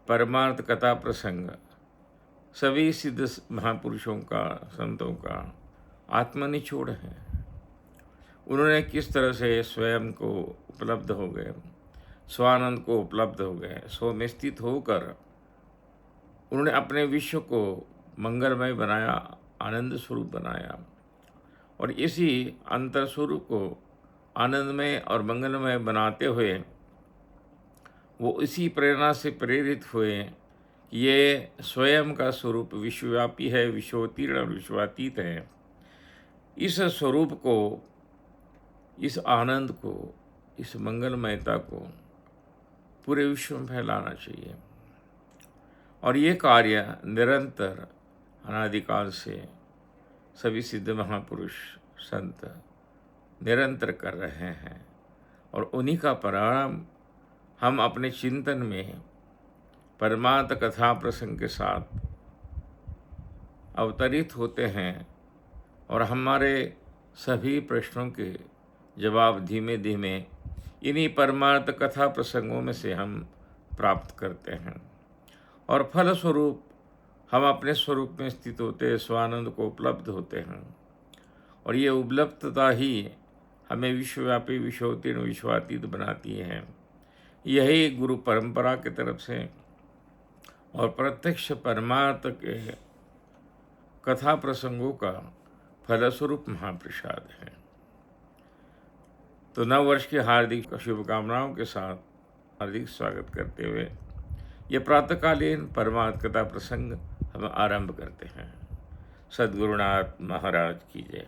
परमार्थ कथा प्रसंग सभी सिद्ध महापुरुषों का, संतों का आत्मनिचोड़ है। उन्होंने किस तरह से स्वयं को उपलब्ध हो गए, स्वानंद को उपलब्ध हो गए, स्व में स्थित होकर उन्होंने अपने विश्व को मंगलमय बनाया, आनंद स्वरूप बनाया। और इसी अंतर स्वरूप को आनंदमय और मंगलमय बनाते हुए वो इसी प्रेरणा से प्रेरित हुए। ये स्वयं का स्वरूप विश्वव्यापी है, विश्वोत्तीर्ण और विश्वातीत है। इस स्वरूप को, इस आनंद को, इस मंगलमयता को पूरे विश्व में फैलाना चाहिए। और ये कार्य निरंतर अनादिकाल से सभी सिद्ध महापुरुष संत निरंतर कर रहे हैं। और उन्हीं का परिणाम हम अपने चिंतन में परमार्थ कथा प्रसंग के साथ अवतरित होते हैं और हमारे सभी प्रश्नों के जवाब धीमे धीमे इन्हीं परमार्थ कथा प्रसंगों में से हम प्राप्त करते हैं। और फलस्वरूप हम अपने स्वरूप में स्थित होते, स्वानंद को उपलब्ध होते हैं। और ये उपलब्धता ही हमें विश्वव्यापी, विश्वोत्तीर्ण, विश्वातीत बनाती है। यही गुरु परंपरा की तरफ से और प्रत्यक्ष परमार्थ के कथा प्रसंगों का फलस्वरूप महाप्रसाद है। तो नव वर्ष की हार्दिक शुभकामनाओं के साथ हार्दिक स्वागत करते हुए ये प्रातःकालीन परमार्थ कथा प्रसंग हम आरंभ करते हैं। सद्गुरुनाथ महाराज की जय।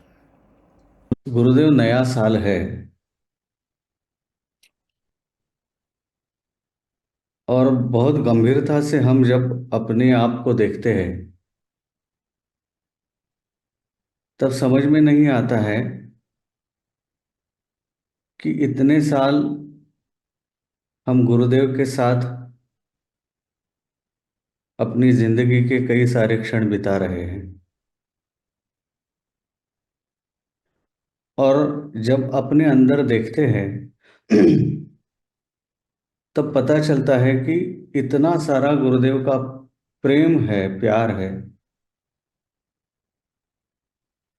गुरुदेव, नया साल है और बहुत गंभीरता से हम जब अपने आप को देखते हैं तब समझ में नहीं आता है कि इतने साल हम गुरुदेव के साथ अपनी जिंदगी के कई सारे क्षण बिता रहे हैं। और जब अपने अंदर देखते हैं तब पता चलता है कि इतना सारा गुरुदेव का प्रेम है, प्यार है,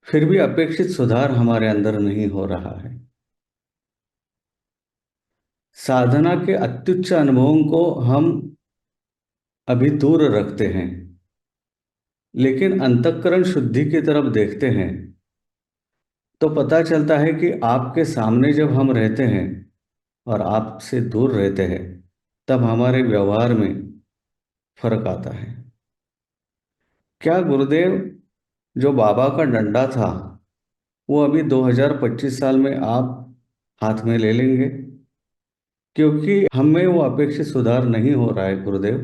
फिर भी अपेक्षित सुधार हमारे अंदर नहीं हो रहा है। साधना के अत्युच्च अनुभवों को हम अभी दूर रखते हैं, लेकिन अंतःकरण शुद्धि की तरफ देखते हैं तो पता चलता है कि आपके सामने जब हम रहते हैं और आपसे दूर रहते हैं तब हमारे व्यवहार में फर्क आता है। क्या गुरुदेव जो बाबा का डंडा था वो अभी 2025 साल में आप हाथ में ले लेंगे? क्योंकि हमें वो अपेक्षित सुधार नहीं हो रहा है गुरुदेव।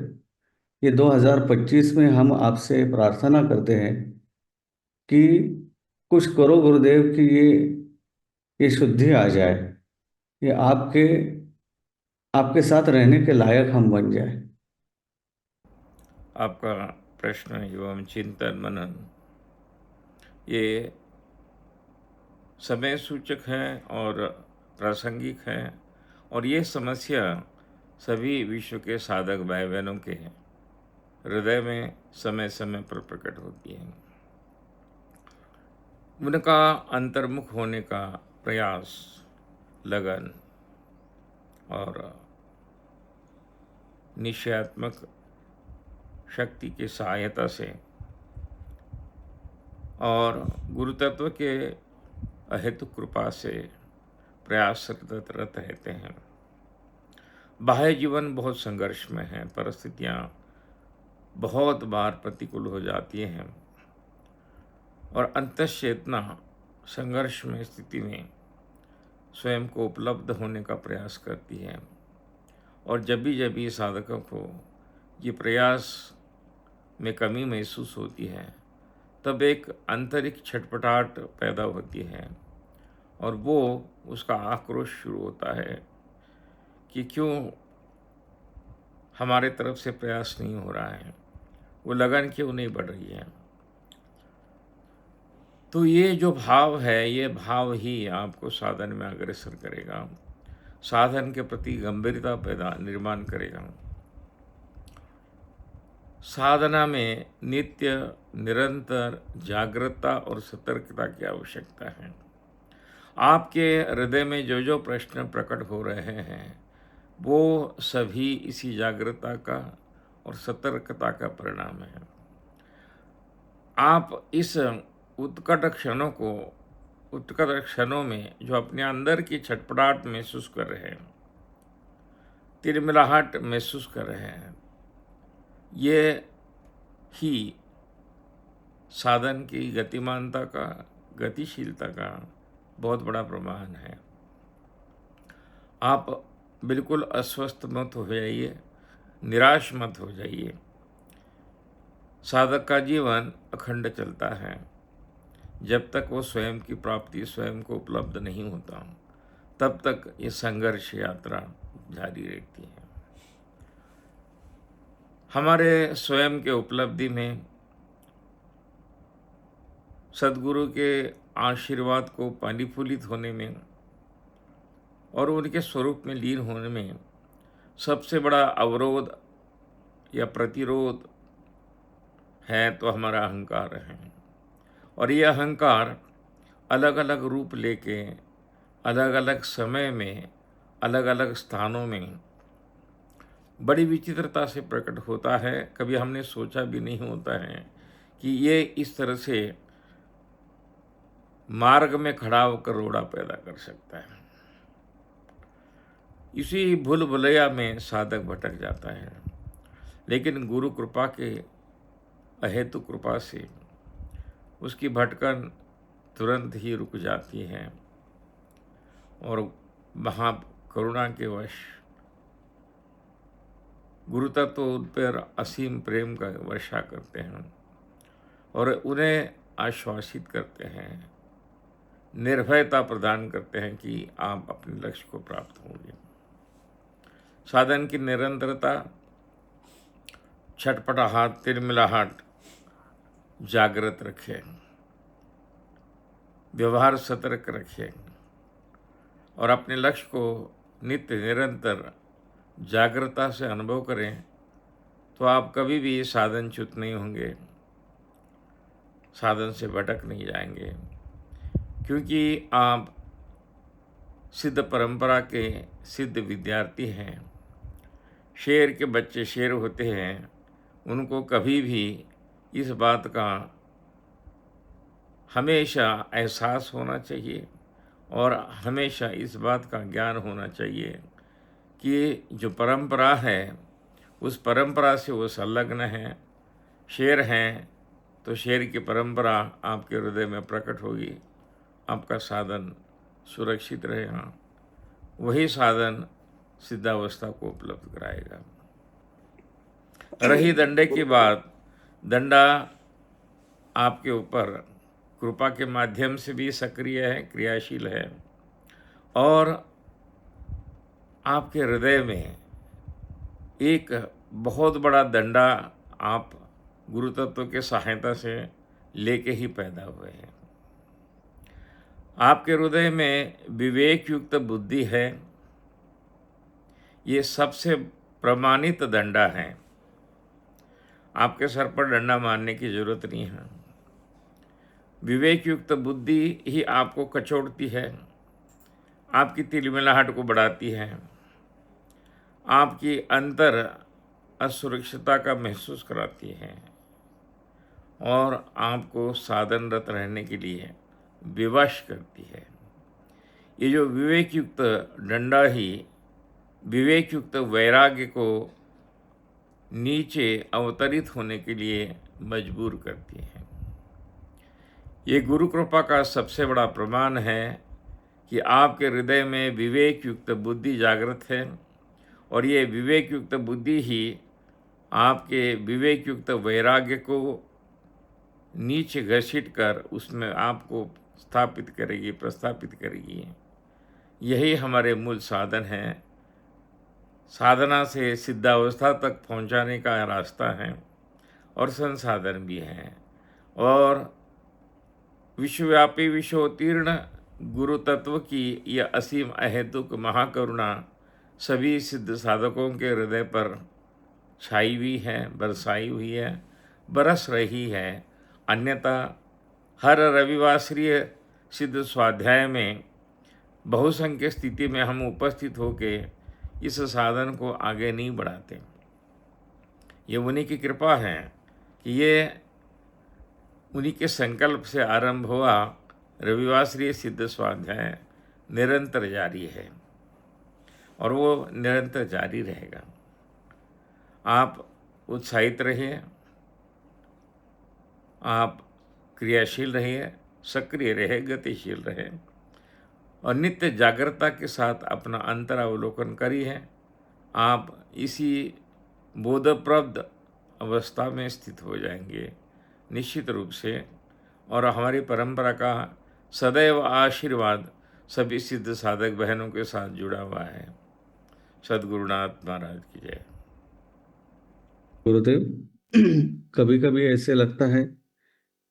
ये 2025 में हम आपसे प्रार्थना करते हैं कि कुछ करो गुरुदेव कि ये शुद्धि आ जाए, ये आपके आपके साथ रहने के लायक हम बन जाए। आपका प्रश्न एवं चिंतन मनन ये समय सूचक है और प्रासंगिक है। और ये समस्या सभी विश्व के साधक भाई बहनों के हृदय में समय समय पर प्रकट होती है। उनका अंतर्मुख होने का प्रयास, लगन और निश्चयात्मक शक्ति की सहायता से और गुरु तत्व के अहेतुक कृपा से प्रयासरत रहते हैं। बाह्य जीवन बहुत संघर्ष में है, परिस्थितियाँ बहुत बार प्रतिकूल हो जाती हैं और अंतश्चेतना संघर्ष में स्थिति में स्वयं को उपलब्ध होने का प्रयास करती है। और जब भी साधकों को ये प्रयास में कमी महसूस होती है तब एक आंतरिक छटपटाहट पैदा होती है और वो उसका आक्रोश शुरू होता है कि क्यों हमारे तरफ से प्रयास नहीं हो रहा है, वो लगन क्यों नहीं बढ़ रही है। तो ये जो भाव है, ये भाव ही आपको साधन में अग्रसर करेगा, साधन के प्रति गंभीरता पैदा निर्माण करेगा। साधना में नित्य निरंतर जागरूकता और सतर्कता की आवश्यकता है। आपके हृदय में जो जो प्रश्न प्रकट हो रहे हैं वो सभी इसी जागरूकता का और सतर्कता का परिणाम है। आप इस उत्कट क्षणों में जो अपने अंदर की छटपटाहट महसूस कर रहे हैं, तिलमिलाहट महसूस कर रहे हैं, ये ही साधन की गतिमानता का, गतिशीलता का बहुत बड़ा प्रमाण है। आप बिल्कुल अस्वस्थ मत हो जाइए, निराश मत हो जाइए। साधक का जीवन अखंड चलता है। जब तक वो स्वयं की प्राप्ति स्वयं को उपलब्ध नहीं होता, तब तक ये संघर्ष यात्रा जारी रहती है। हमारे स्वयं के उपलब्धि में सद्गुरु के आशीर्वाद को फलीभूत होने में और उनके स्वरूप में लीन होने में सबसे बड़ा अवरोध या प्रतिरोध है तो हमारा अहंकार है। और ये अहंकार अलग अलग रूप लेके अलग अलग समय में अलग अलग स्थानों में बड़ी विचित्रता से प्रकट होता है। कभी हमने सोचा भी नहीं होता है कि ये इस तरह से मार्ग में खड़ा होकर रोड़ा पैदा कर सकता है। इसी भूल भुलैया में साधक भटक जाता है, लेकिन गुरु कृपा के अहेतु कृपा से उसकी भटकन तुरंत ही रुक जाती है और महा करुणा के वश गुरु तत्व उन पर असीम प्रेम का वर्षा करते हैं और उन्हें आश्वासित करते हैं, निर्भयता प्रदान करते हैं कि आप अपने लक्ष्य को प्राप्त होंगे। साधन की निरंतरता, छटपटाहट, तिलमिलाहट जागृत रखें, व्यवहार सतर्क रखें और अपने लक्ष्य को नित्य निरंतर जागृता से अनुभव करें, तो आप कभी भी साधनच्युत नहीं होंगे, साधन से भटक नहीं जाएंगे, क्योंकि आप सिद्ध परंपरा के सिद्ध विद्यार्थी हैं। शेर के बच्चे शेर होते हैं, उनको कभी भी इस बात का हमेशा एहसास होना चाहिए और हमेशा इस बात का ज्ञान होना चाहिए कि जो परंपरा है उस परंपरा से वो संलग्न है। शेर हैं तो शेर की परंपरा आपके हृदय में प्रकट होगी, आपका साधन सुरक्षित रहेगा, वही साधन सिद्धावस्था को उपलब्ध कराएगा। रही दंडे की बात, दंडा आपके ऊपर कृपा के माध्यम से भी सक्रिय है, क्रियाशील है और आपके हृदय में एक बहुत बड़ा दंडा आप गुरु तत्व के सहायता से लेके ही पैदा हुए हैं। आपके हृदय में विवेक युक्त बुद्धि है, ये सबसे प्रमाणित दंडा है। आपके सर पर डंडा मारने की जरूरत नहीं है। विवेक युक्त बुद्धि ही आपको कचोड़ती है, आपकी तिलमिलाहट को बढ़ाती है, आपकी अंतर असुरक्षितता का महसूस कराती है और आपको साधनरत रहने के लिए विवश करती है। ये जो विवेक युक्त डंडा ही विवेक युक्त वैराग्य को नीचे अवतरित होने के लिए मजबूर करती है। ये गुरु कृपा का सबसे बड़ा प्रमाण है कि आपके हृदय में विवेक युक्त बुद्धि जागृत है और ये विवेक युक्त बुद्धि ही आपके विवेक युक्त वैराग्य को नीचे घसीट कर उसमें आपको स्थापित करेगी, प्रस्थापित करेगी। यही हमारे मूल साधन है। साधना से सिद्धावस्था तक पहुंचाने का रास्ता है और संसाधन भी है। और विश्वव्यापी विश्वोत्तीर्ण गुरु तत्व की यह असीम अहेतुक महाकरुणा सभी सिद्ध साधकों के हृदय पर छाई हुई है, बरसाई हुई है, बरस रही है। अन्यथा हर रविवासरीय सिद्ध स्वाध्याय में बहुसंख्य स्थिति में हम उपस्थित होके इस साधन को आगे नहीं बढ़ाते। ये उन्हीं की कृपा है कि ये उन्हीं के संकल्प से आरंभ हुआ रविवासरीय सिद्ध स्वाध्याय निरंतर जारी है और वो निरंतर जारी रहेगा। आप उत्साहित रहिए, आप क्रियाशील रहिए, सक्रिय रहे, गतिशील रहे और नित्य जागृता के साथ अपना अंतरावलोकन करिए। आप इसी बोधप्रद अवस्था में स्थित हो जाएंगे निश्चित रूप से। और हमारी परंपरा का सदैव आशीर्वाद सभी सिद्ध साधक बहनों के साथ जुड़ा हुआ है। सद्गुरुनाथ महाराज की जय। गुरुदेव, कभी कभी ऐसे लगता है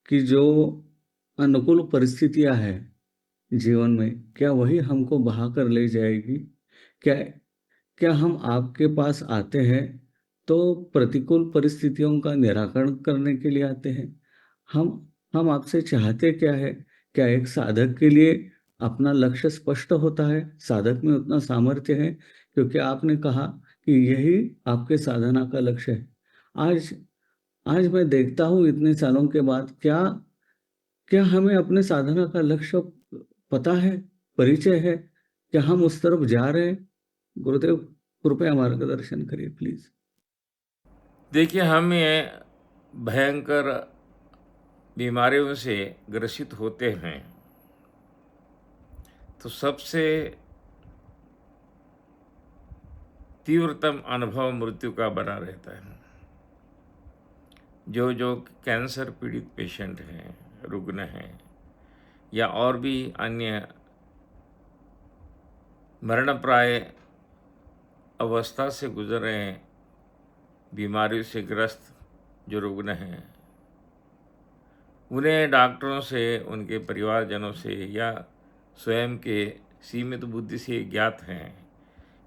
कि जो अनुकूल परिस्थितियां हैं जीवन में, क्या वही हमको बहा कर ले जाएगी? क्या क्या हम आपके पास आते हैं तो प्रतिकूल परिस्थितियों का निराकरण करने के लिए आते हैं? हम हम आपसे चाहते क्या है? क्या एक साधक के लिए अपना लक्ष्य स्पष्ट होता है? साधक में उतना सामर्थ्य है? क्योंकि आपने कहा कि यही आपके साधना का लक्ष्य है। आज आज मैं देखता हूँ इतने सालों के बाद, क्या क्या हमें अपने साधना का लक्ष्य पता है, परिचय है? क्या हम उस तरफ जा रहे हैं? गुरुदेव, कृपया मार्गदर्शन करिए प्लीज। देखिए, हम ये भयंकर बीमारियों से ग्रसित होते हैं तो सबसे तीव्रतम अनुभव मृत्यु का बना रहता है। जो जो कैंसर पीड़ित पेशेंट हैं, रुग्ण हैं या और भी अन्य मरणप्राय अवस्था से गुजर रहे हैं, बीमारी से ग्रस्त जो रुग्ण हैं, उन्हें डॉक्टरों से, उनके परिवारजनों से या स्वयं के सीमित बुद्धि से ज्ञात हैं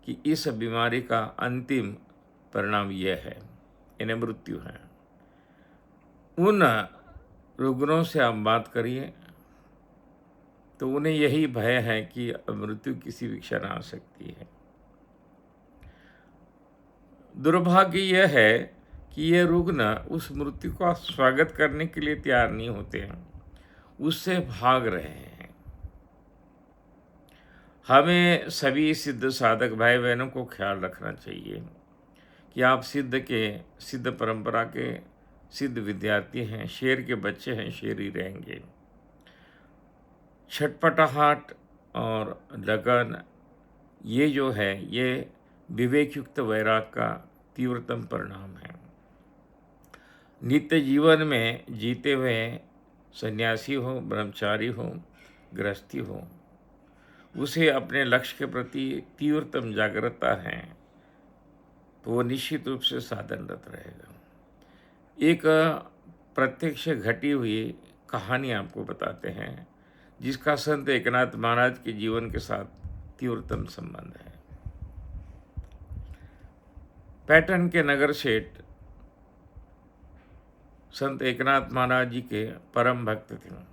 कि इस बीमारी का अंतिम परिणाम यह है, इन्हें मृत्यु है। उन रुग्णों से आप बात करिए तो उन्हें यही भय है कि मृत्यु किसी भी क्षण आ सकती है। दुर्भाग्य यह है कि ये रुग्ण उस मृत्यु का स्वागत करने के लिए तैयार नहीं होते हैं, उससे भाग रहे हैं। हमें सभी सिद्ध साधक भाई बहनों को ख्याल रखना चाहिए कि आप सिद्ध परंपरा के सिद्ध विद्यार्थी हैं, शेर के बच्चे हैं, शेर ही रहेंगे। छटपटाहट और लगन, ये जो है, ये विवेकयुक्त वैराग का तीव्रतम परिणाम है। नित्य जीवन में जीते हुए सन्यासी हो, ब्रह्मचारी हो, गृहस्थी हो, उसे अपने लक्ष्य के प्रति तीव्रतम जागरूकता है तो वो निश्चित रूप से साधनरत रहेगा। एक प्रत्यक्ष घटी हुई कहानी आपको बताते हैं जिसका संत एकनाथ महाराज के जीवन के साथ तीव्रतम संबंध है। पैटर्न के नगर सेठ संत एकनाथ महाराज जी के परम भक्त थे।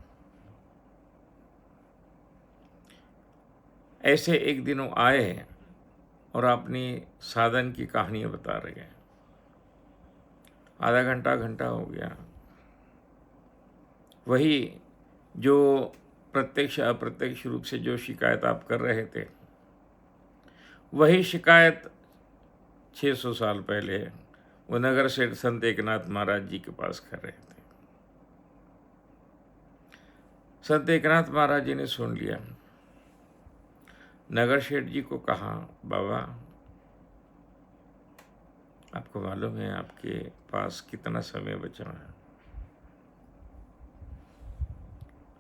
ऐसे एक दिन वो आए और अपनी साधन की कहानियाँ बता रहे हैं। आधा घंटा घंटा हो गया। वही जो प्रत्यक्ष अप्रत्यक्ष रूप से जो शिकायत आप कर रहे थे, वही शिकायत 600 साल पहले वो नगर सेठ संत एकनाथ महाराज जी के पास कर रहे थे। संत एकनाथ महाराज जी ने सुन लिया। नगर सेठ जी को कहा, बाबा, आपको मालूम है आपके पास कितना समय बचा है?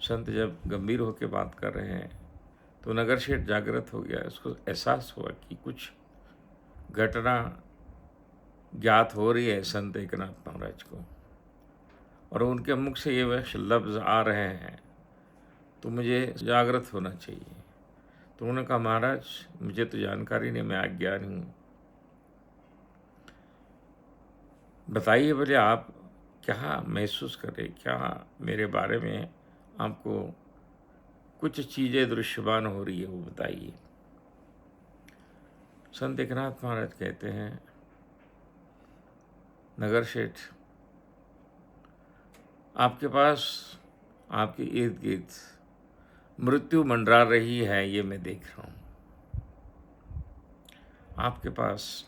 संत जब गंभीर होकर बात कर रहे हैं तो नगर सेठ जागृत हो गया। उसको एहसास हुआ कि कुछ घटना ज्ञात हो रही है संत एकनाथ महाराज को और उनके मुख से ये वह लफ्ज़ आ रहे हैं तो मुझे जागृत होना चाहिए। तो उन्होंने कहा, महाराज, मुझे तो जानकारी नहीं, मैं अज्ञानी हूँ। बताइए बोले आप क्या महसूस कर रहे, क्या मेरे बारे में आपको कुछ चीज़ें दृश्यमान हो रही है वो बताइए। संत एकनाथ महाराज कहते हैं, नगर शेठ, आपके पास, आपके इर्द गिर्द मृत्यु मंडरा रही है, ये मैं देख रहा हूँ। आपके पास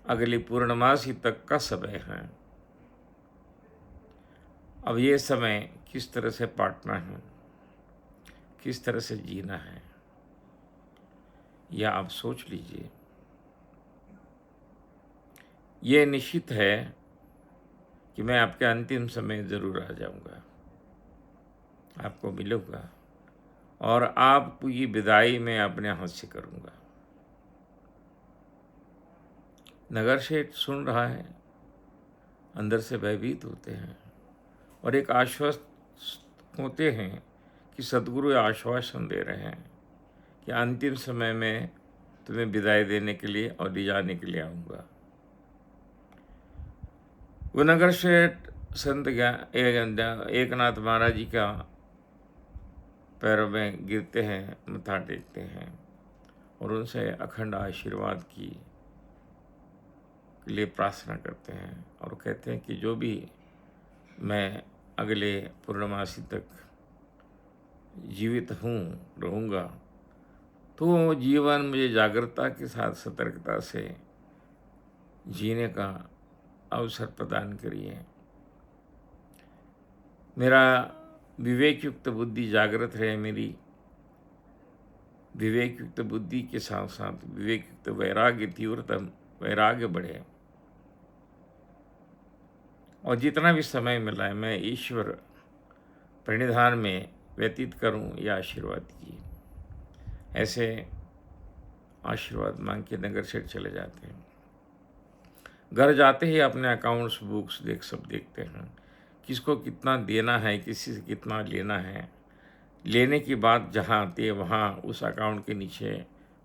अगली पूर्णमासी तक का समय है। अब ये समय किस तरह से काटना है, किस तरह से जीना है, यह आप सोच लीजिए। ये निश्चित है कि मैं आपके अंतिम समय ज़रूर आ जाऊंगा, आपको मिलूंगा और आपकी विदाई मैं अपने हाथ से करूंगा। नगर शेठ सुन रहा है, अंदर से भयभीत होते हैं और एक आश्वस्त होते हैं कि सदगुरु आश्वासन दे रहे हैं कि अंतिम समय में तुम्हें विदाई देने के लिए और ले जाने के लिए आऊँगा। वो नगर शेठ संत एकनाथ महाराज जी का पैरों में गिरते हैं, मत्था टेकते हैं और उनसे अखंड आशीर्वाद की के लिए प्रार्थना करते हैं और कहते हैं कि जो भी मैं अगले पूर्णमासी तक जीवित हूँ, रहूँगा, तो जीवन मुझे जागरूकता के साथ सतर्कता से जीने का अवसर प्रदान करिए। मेरा विवेक युक्त बुद्धि जागृत रहे, मेरी विवेक युक्त बुद्धि के साथ साथ विवेक युक्त वैराग्य, तीव्रतम वैराग्य बढ़े और जितना भी समय मिला है मैं ईश्वर प्रणिधान में व्यतीत करूं, यह आशीर्वाद कीजिए। ऐसे आशीर्वाद मांग के नगर सेठ चले जाते हैं। घर जाते ही अपने अकाउंट्स बुक्स सब देखते हैं, किसको कितना देना है, किसी से कितना लेना है। लेने की बात जहाँ आती है वहाँ उस अकाउंट के नीचे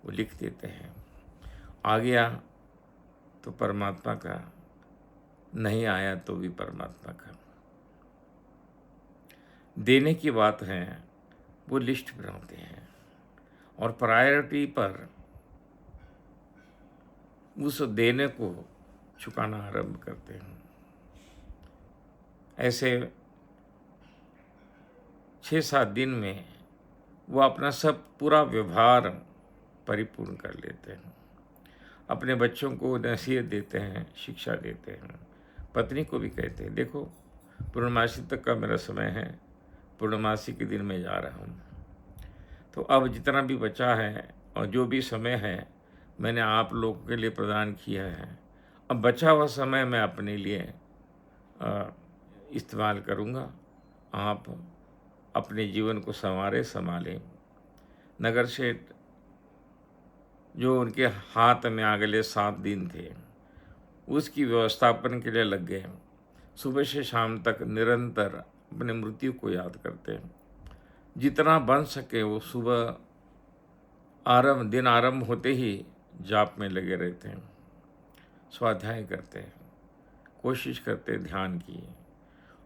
वो लिख देते हैं। आ गया तो परमात्मा का, नहीं आया तो भी परमात्मा का। देने की बात है वो लिस्ट बनाते हैं और प्रायोरिटी पर उस देने को चुकाना आरंभ करते हैं। ऐसे 6-7 दिन में वो अपना सब पूरा व्यवहार परिपूर्ण कर लेते हैं। अपने बच्चों को नसीहत देते हैं, शिक्षा देते हैं। पत्नी को भी कहते हैं, देखो पूर्णमासी तक का मेरा समय है, पूर्णमासी के दिन मैं जा रहा हूँ, तो अब जितना भी बचा है और जो भी समय है मैंने आप लोगों के लिए प्रदान किया है। अब बचा हुआ समय मैं अपने लिए इस्तेमाल करूँगा। आप अपने जीवन को संभालें। नगर सेठ जो उनके हाथ में अगले 7 दिन थे उसकी व्यवस्थापन के लिए लग गए। सुबह से शाम तक निरंतर अपने मृत्यु को याद करते हैं। जितना बन सके वो सुबह दिन आरंभ होते ही जाप में लगे रहते हैं, स्वाध्याय करते हैं, कोशिश करते हैं ध्यान की,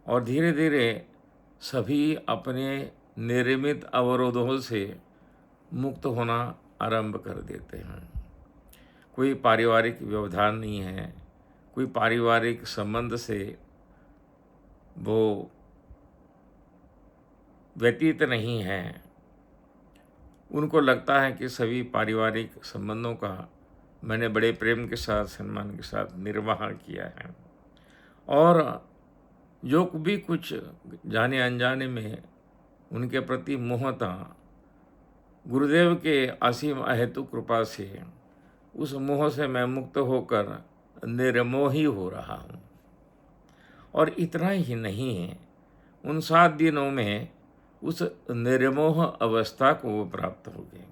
और धीरे धीरे सभी अपने निर्मित अवरोधों से मुक्त होना आरंभ कर देते हैं। कोई पारिवारिक व्यवधान नहीं है, कोई पारिवारिक संबंध से वो व्यतीत नहीं है। उनको लगता है कि सभी पारिवारिक संबंधों का मैंने बड़े प्रेम के साथ, सम्मान के साथ निर्वाह किया है, और जो भी कुछ जाने अनजाने में उनके प्रति मोह था, गुरुदेव के असीम अहेतु कृपा से उस मोह से मैं मुक्त होकर निर्मोही हो रहा हूँ। और इतना ही नहीं, उन 7 दिनों में उस निर्मोह अवस्था को वो प्राप्त हो गए।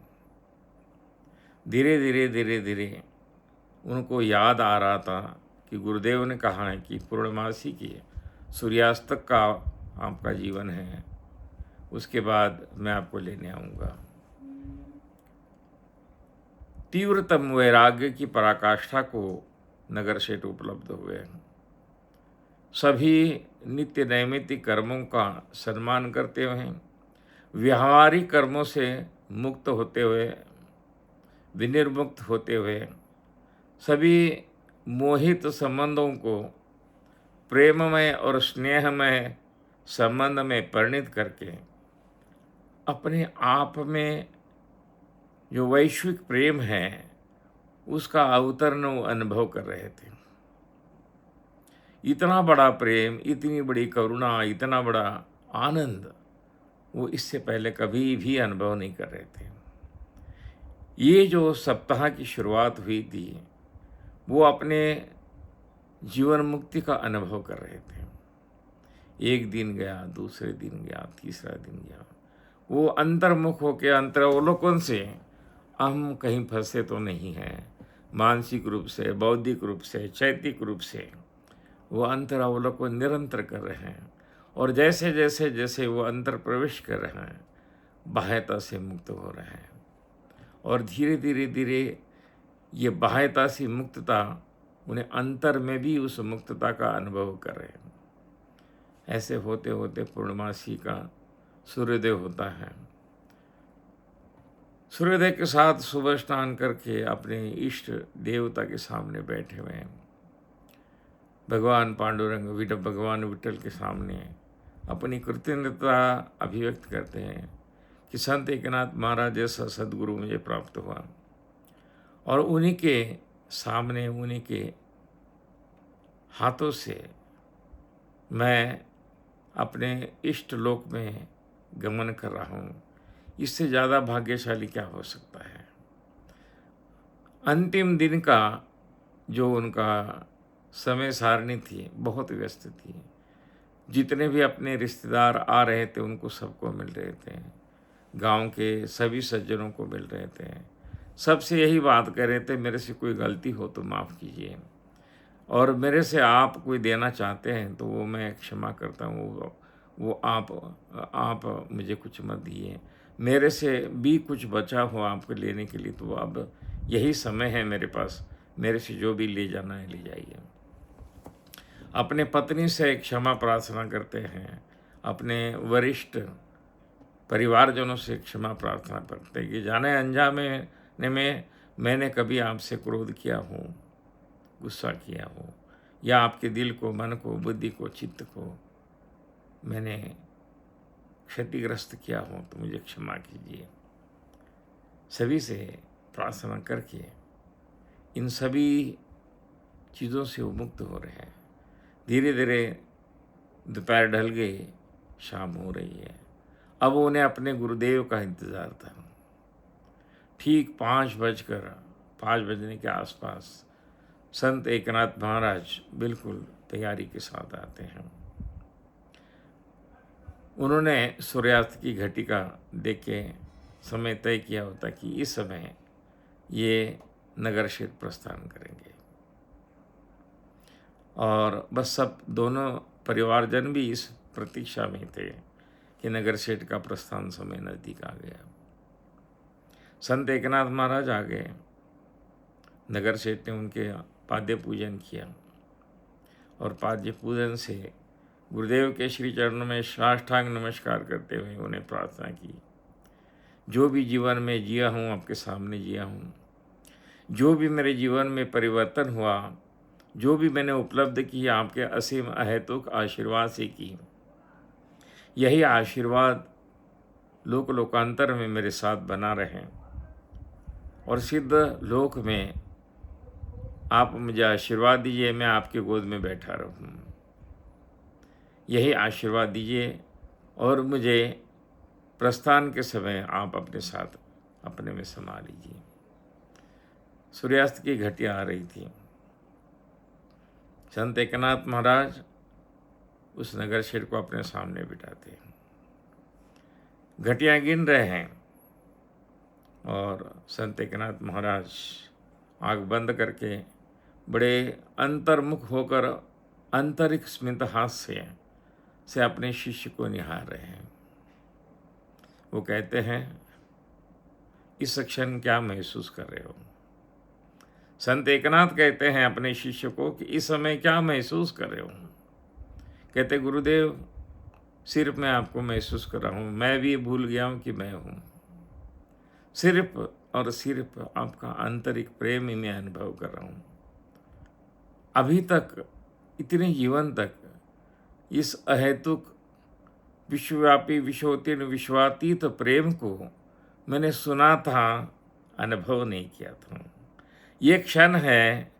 धीरे धीरे उनको याद आ रहा था कि गुरुदेव ने कहा है कि पूर्णमासी की सूर्यास्त तक का आपका जीवन है, उसके बाद मैं आपको लेने आऊँगा। तीव्रतम वैराग्य की पराकाष्ठा को नगर सेठ उपलब्ध हुए। सभी नित्य नैमित्तिक कर्मों का सम्मान करते हुए, व्यावहारिक कर्मों से मुक्त होते हुए, विनिर्मुक्त होते हुए, सभी मोहित संबंधों को प्रेममय और स्नेहमय संबंध में परिणित करके अपने आप में जो वैश्विक प्रेम है उसका अवतरण वो अनुभव कर रहे थे। इतना बड़ा प्रेम, इतनी बड़ी करुणा, इतना बड़ा आनंद वो इससे पहले कभी भी अनुभव नहीं कर रहे थे। ये जो सप्ताह की शुरुआत हुई थी वो अपने जीवन मुक्ति का अनुभव कर रहे थे। एक दिन गया, दूसरे दिन गया, तीसरा दिन गया, वो अंतर्मुख होकर अंतरावलोकन से हम कहीं फंसे तो नहीं हैं, मानसिक रूप से, बौद्धिक रूप से, चैतिक रूप से वो अंतरावलोकन निरंतर कर रहे हैं। और जैसे जैसे जैसे वो अंतर प्रवेश कर रहे हैं, बाह्यता से मुक्त हो रहे हैं और धीरे धीरे धीरे ये बाह्यता से मुक्तता उन्हें अंतर में भी उस मुक्तता का अनुभव कर रहे हैं। ऐसे होते होते पूर्णमासी का सूर्योदय होता है। सूर्योदय के साथ सुबह स्नान करके अपने इष्ट देवता के सामने बैठे हुए हैं, भगवान पांडुरंग भगवान विठल के सामने अपनी कृतज्ञता अभिव्यक्त करते हैं कि संत एकनाथ महाराज जैसा सद्गुरु मुझे प्राप्त हुआ। और उन्हीं के सामने, उन्हीं के हाथों से मैं अपने इष्ट लोक में गमन कर रहा हूँ। इससे ज़्यादा भाग्यशाली क्या हो सकता है। अंतिम दिन का जो उनका समय सारणी थी बहुत व्यस्त थी। जितने भी अपने रिश्तेदार आ रहे थे उनको सबको मिल रहे थे, गांव के सभी सज्जनों को मिल रहे थे। सबसे यही बात कह रहे थे, मेरे से कोई गलती हो तो माफ़ कीजिए, और मेरे से आप कोई देना चाहते हैं तो वो मैं क्षमा करता हूँ। वो आप मुझे कुछ मत दिए, मेरे से भी कुछ बचा हो आपको लेने के लिए तो अब यही समय है मेरे पास, मेरे से जो भी ले जाना है ले जाइए। अपने पत्नी से क्षमा प्रार्थना करते हैं, अपने वरिष्ठ परिवारजनों से क्षमा प्रार्थना करते हैं कि जाने अनजाने में मैंने कभी आपसे क्रोध किया हो, गुस्सा किया हो, या आपके दिल को, मन को, बुद्धि को, चित्त को मैंने क्षतिग्रस्त किया हो तो मुझे क्षमा कीजिए। सभी से प्रार्थना करके इन सभी चीज़ों से वो मुक्त हो रहे हैं। धीरे धीरे दोपहर ढल गई, शाम हो रही है। अब उन्हें अपने गुरुदेव का इंतज़ार था। ठीक 5 बजने के आसपास संत एकनाथ महाराज बिल्कुल तैयारी के साथ आते हैं। उन्होंने सूर्यास्त की घटिका देख के समय तय किया होता कि इस समय ये नगर क्षेत्र प्रस्थान करेंगे, और बस सब दोनों परिवारजन भी इस प्रतीक्षा में थे कि नगर सेठ का प्रस्थान समय नज़दीक आ गया। संत एकनाथ महाराज आ गए। नगर सेठ ने उनके पाद्य पूजन किया और पाद्य पूजन से गुरुदेव के श्री चरणों में साष्टांग नमस्कार करते हुए उन्हें प्रार्थना की, जो भी जीवन में जिया हूँ आपके सामने जिया हूँ, जो भी मेरे जीवन में परिवर्तन हुआ, जो भी मैंने उपलब्ध की आपके असीम अहेतुक आशीर्वाद से की, यही आशीर्वाद लोक लोकांतर में मेरे साथ बना रहे और सिद्ध लोक में आप मुझे आशीर्वाद दीजिए, मैं आपके गोद में बैठा रहूं। यही आशीर्वाद दीजिए और मुझे प्रस्थान के समय आप अपने साथ अपने में समा लीजिए। सूर्यास्त की घटिया आ रही थी। संत एकनाथ महाराज उस नगर शेर को अपने सामने बिठाते हैं, घटिया गिन रहे हैं, और संत एकनाथ महाराज आँख बंद करके बड़े अंतर्मुख होकर आंतरिक स्मित हास्य से अपने शिष्य को निहार रहे हैं। वो कहते हैं, इस क्षण क्या महसूस कर रहे हो? संत एकनाथ कहते हैं अपने शिष्य को कि इस समय क्या महसूस कर रहे हो? कहते गुरुदेव, सिर्फ मैं आपको महसूस कर रहा हूँ, मैं भी भूल गया हूँ कि मैं हूँ। सिर्फ और सिर्फ आपका आंतरिक प्रेम ही मैं अनुभव कर रहा हूँ। अभी तक इतने जीवन तक इस अहेतुक विश्वव्यापी विश्वोत्तीर्ण विश्वातीत प्रेम को मैंने सुना था, अनुभव नहीं किया था। ये क्षण है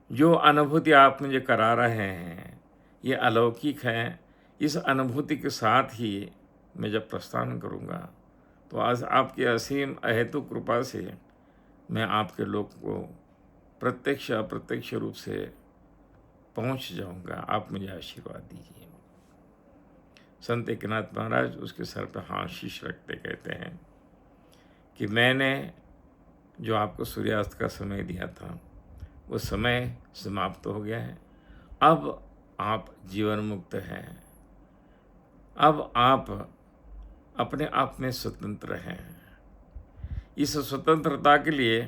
जो अनुभूति आप मुझे करा रहे हैं, ये अलौकिक है। इस अनुभूति के साथ ही मैं जब प्रस्थान करूँगा तो आज आपकी असीम अहेतुक कृपा से मैं आपके लोक को प्रत्यक्ष अप्रत्यक्ष रूप से पहुँच जाऊँगा। आप मुझे आशीर्वाद दीजिए। संत एकनाथ महाराज उसके सर पर हाथ शीश रखते कहते हैं कि मैंने जो आपको सूर्यास्त का समय दिया था वो समय समाप्त हो गया है। अब आप जीवन मुक्त हैं। अब आप अपने आप में स्वतंत्र हैं। इस स्वतंत्रता के लिए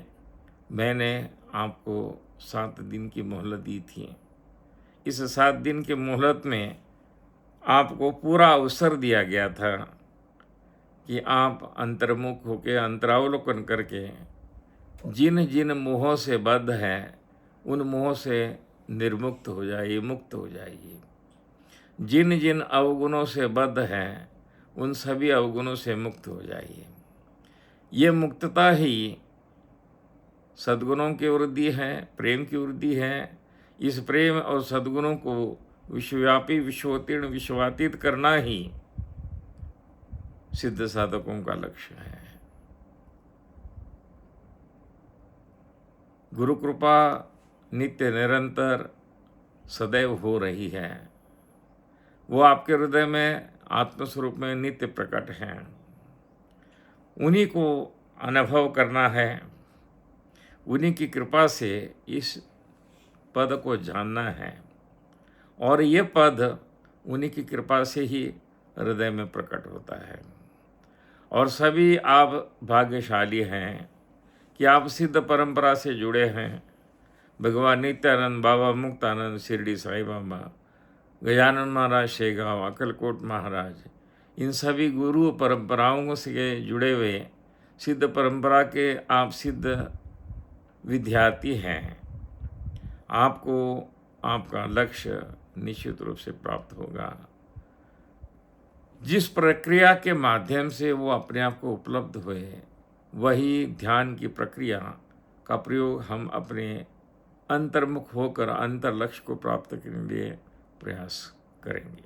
मैंने आपको 7 दिन की मोहलत दी थी। इस 7 दिन की मोहलत में आपको पूरा अवसर दिया गया था कि आप अंतर्मुख होकर अंतरावलोकन करके जिन जिन मोहों से बद्ध हैं उन मोह से निर्मुक्त हो जाइए, मुक्त हो जाइए। जिन जिन अवगुणों से बद्ध हैं उन सभी अवगुणों से मुक्त हो जाइए। ये मुक्तता ही सद्गुणों की वृद्धि है, प्रेम की वृद्धि है। इस प्रेम और सद्गुणों को विश्वव्यापी विश्वोत्तीर्ण विश्वातीत करना ही सिद्ध साधकों का लक्ष्य है। गुरु कृपा नित्य निरंतर सदैव हो रही है। वो आपके हृदय में आत्मस्वरूप में नित्य प्रकट हैं। उन्हीं को अनुभव करना है। उन्हीं की कृपा से इस पद को जानना है और ये पद उन्हीं की कृपा से ही हृदय में प्रकट होता है। और सभी आप भाग्यशाली हैं कि आप सिद्ध परंपरा से जुड़े हैं। भगवान नित्यानंद बाबा, मुक्तानंद, शिरडी साई बाबा, गजानन महाराज शेगांव, अक्कलकोट महाराज, इन सभी गुरु परंपराओं से जुड़े हुए सिद्ध परंपरा के आप सिद्ध विद्यार्थी हैं। आपको आपका लक्ष्य निश्चित रूप से प्राप्त होगा। जिस प्रक्रिया के माध्यम से वो अपने आप को उपलब्ध हुए, वही ध्यान की प्रक्रिया का प्रयोग हम अपने अंतर्मुख होकर अंतर लक्ष्य को प्राप्त करने के लिए प्रयास करेंगे।